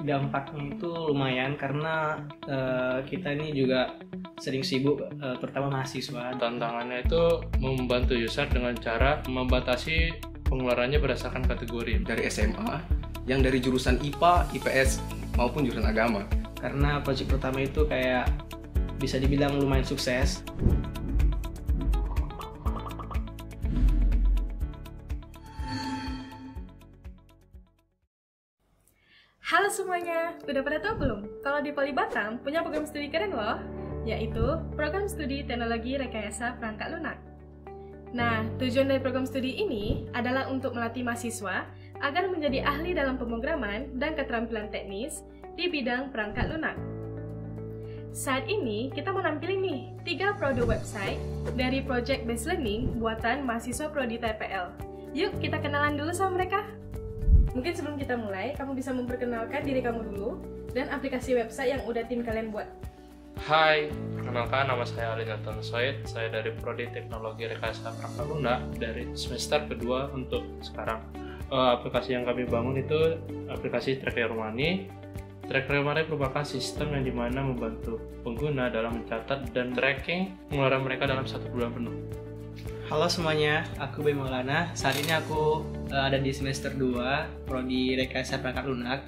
dampaknya itu lumayan karena kita ini juga sering sibuk, terutama mahasiswa. Tantangannya itu membantu user dengan cara membatasi pengeluarannya berdasarkan kategori. Dari SMA, yang dari jurusan IPA, IPS, maupun jurusan agama. Karena proyek pertama itu kayak bisa dibilang lumayan sukses. Halo semuanya, udah pada tahu belum? Kalau di Poli Batam punya program studi keren loh, yaitu Program Studi Teknologi Rekayasa Perangkat Lunak. Nah, tujuan dari program studi ini adalah untuk melatih mahasiswa agar menjadi ahli dalam pemrograman dan keterampilan teknis di bidang perangkat lunak. Saat ini, kita mau nampilin nih 3 produk website dari Project Based Learning buatan mahasiswa Prodi TPL. Yuk, kita kenalan dulu sama mereka. Mungkin sebelum kita mulai, kamu bisa memperkenalkan diri kamu dulu dan aplikasi website yang udah tim kalian buat. Hai, perkenalkan nama saya Ali Nathan Soid. Saya dari Prodi Teknologi Rekayasa Perangkat Lunak dari semester kedua untuk sekarang. Aplikasi yang kami bangun itu aplikasi Tracker Money. Tracker Money merupakan sistem yang dimana membantu pengguna dalam mencatat dan tracking pengeluaran mereka dalam 1 bulan penuh. Halo semuanya, aku Boy Maulana. Saat ini aku ada di semester 2 Prodi Rekayasa Perangkat Lunak.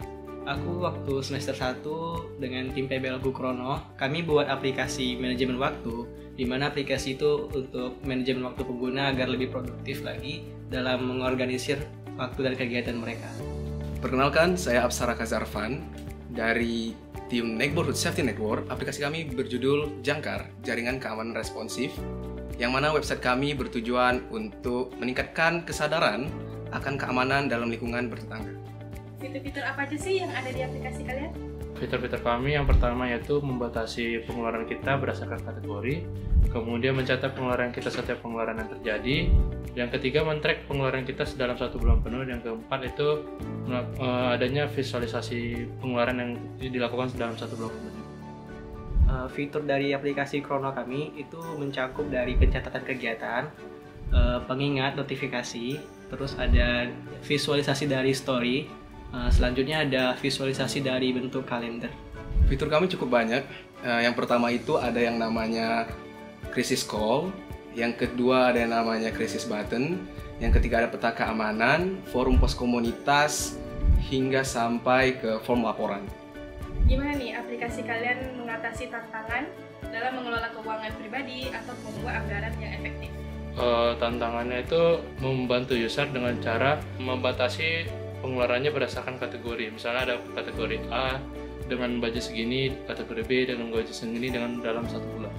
Aku waktu semester 1 dengan tim PBL Gukrono, kami buat aplikasi manajemen waktu, di mana aplikasi itu untuk manajemen waktu pengguna agar lebih produktif lagi dalam mengorganisir waktu dan kegiatan mereka. Perkenalkan, saya Apsara Kazarvan dari tim Neighborhood Safety Network. Aplikasi kami berjudul Jangkar, Jaringan Keamanan Responsif, yang mana website kami bertujuan untuk meningkatkan kesadaran akan keamanan dalam lingkungan bertetangga. Fitur-fitur apa aja sih yang ada di aplikasi kalian? Fitur-fitur kami yang pertama yaitu membatasi pengeluaran kita berdasarkan kategori, kemudian mencatat pengeluaran kita setiap pengeluaran yang terjadi, yang ketiga men-track pengeluaran kita dalam 1 bulan penuh, yang keempat itu adanya visualisasi pengeluaran yang dilakukan dalam 1 bulan penuh. Fitur dari aplikasi Krono kami itu mencakup dari pencatatan kegiatan, pengingat, notifikasi, terus ada visualisasi dari story, selanjutnya ada visualisasi dari bentuk kalender. Fitur kami cukup banyak. Yang pertama itu ada yang namanya crisis call, yang kedua ada yang namanya crisis button, yang ketiga ada peta keamanan, forum pos komunitas, hingga sampai ke form laporan. Gimana nih aplikasi kalian mengatasi tantangan dalam mengelola keuangan pribadi atau membuat anggaran yang efektif? Tantangannya itu membantu user dengan cara membatasi pengeluarannya berdasarkan kategori. Misalnya ada kategori A dengan budget segini, kategori B dengan budget segini dengan dalam 1 bulan.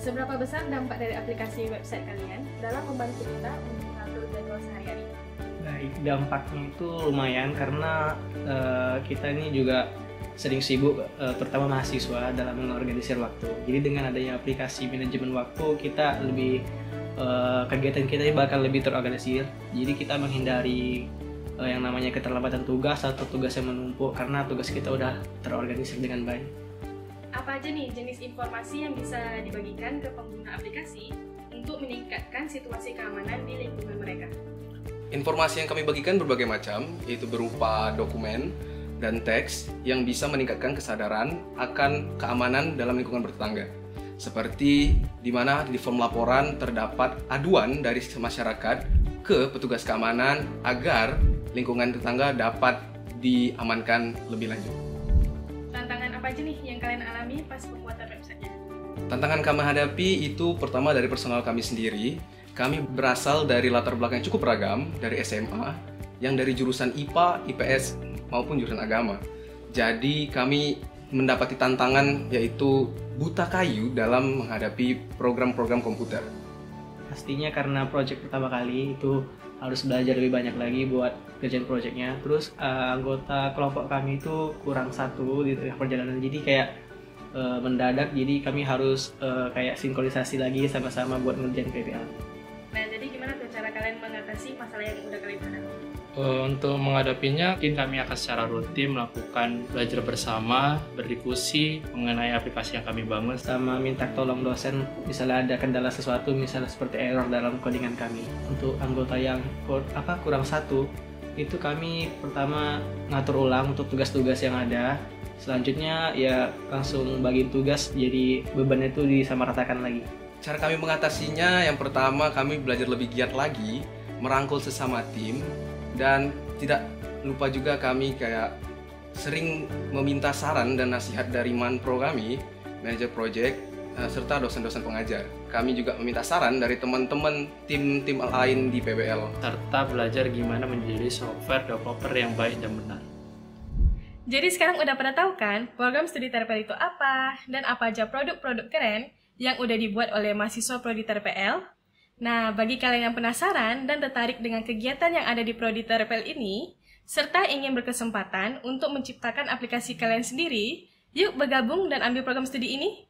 Seberapa besar dampak dari aplikasi website kalian dalam membantu kita untuk mengatur jadwal sehari-hari? Baik, dampaknya itu lumayan karena kita ini juga sering sibuk, terutama mahasiswa dalam mengorganisir waktu. Jadi dengan adanya aplikasi manajemen waktu, kita lebih kegiatan kita bakal lebih terorganisir. Jadi kita menghindari yang namanya keterlambatan tugas atau tugas yang menumpuk karena tugas kita udah terorganisir dengan baik. Apa aja nih jenis informasi yang bisa dibagikan ke pengguna aplikasi untuk meningkatkan situasi keamanan di lingkungan mereka? Informasi yang kami bagikan berbagai macam, yaitu berupa dokumen dan teks yang bisa meningkatkan kesadaran akan keamanan dalam lingkungan bertetangga. Seperti di mana di form laporan terdapat aduan dari masyarakat ke petugas keamanan agar lingkungan tetangga dapat diamankan lebih lanjut. Tantangan apa aja nih yang kalian alami pas pembuatan websitenya? Tantangan kami hadapi itu pertama dari personal kami sendiri. Kami berasal dari latar belakang yang cukup beragam, dari SMA, yang dari jurusan IPA, IPS, maupun jurusan agama. Jadi kami mendapati tantangan yaitu buta kayu dalam menghadapi program-program komputer. Pastinya karena project pertama kali itu harus belajar lebih banyak lagi buat kerjaan projectnya. Terus anggota kelompok kami itu kurang 1 di tengah perjalanan, jadi kayak mendadak. Jadi kami harus kayak sinkronisasi lagi sama-sama buat ngerjain PPL. Nah, jadi gimana tuh cara kalian mengatasi masalah yang udah kalian hadapi? Untuk menghadapinya, mungkin kami akan secara rutin melakukan belajar bersama, berdiskusi mengenai aplikasi yang kami bangun. Sama minta tolong dosen misalnya ada kendala sesuatu, misalnya seperti error dalam codingan kami. Untuk anggota yang kurang 1, itu kami pertama ngatur ulang untuk tugas-tugas yang ada. Selanjutnya ya langsung bagi tugas, jadi bebannya itu disamaratakan lagi. Cara kami mengatasinya, yang pertama kami belajar lebih giat lagi, merangkul sesama tim, dan tidak lupa juga kami kayak sering meminta saran dan nasihat dari manpro kami, manajer project, serta dosen-dosen pengajar. Kami juga meminta saran dari teman-teman tim-tim lain di PBL. Serta belajar gimana menjadi software developer yang baik dan benar. Jadi sekarang udah pada tahu kan program studi TRPL itu apa dan apa aja produk-produk keren yang udah dibuat oleh mahasiswa Prodi TRPL. Nah, bagi kalian yang penasaran dan tertarik dengan kegiatan yang ada di Prodi TRPL ini, serta ingin berkesempatan untuk menciptakan aplikasi kalian sendiri, yuk bergabung dan ambil program studi ini.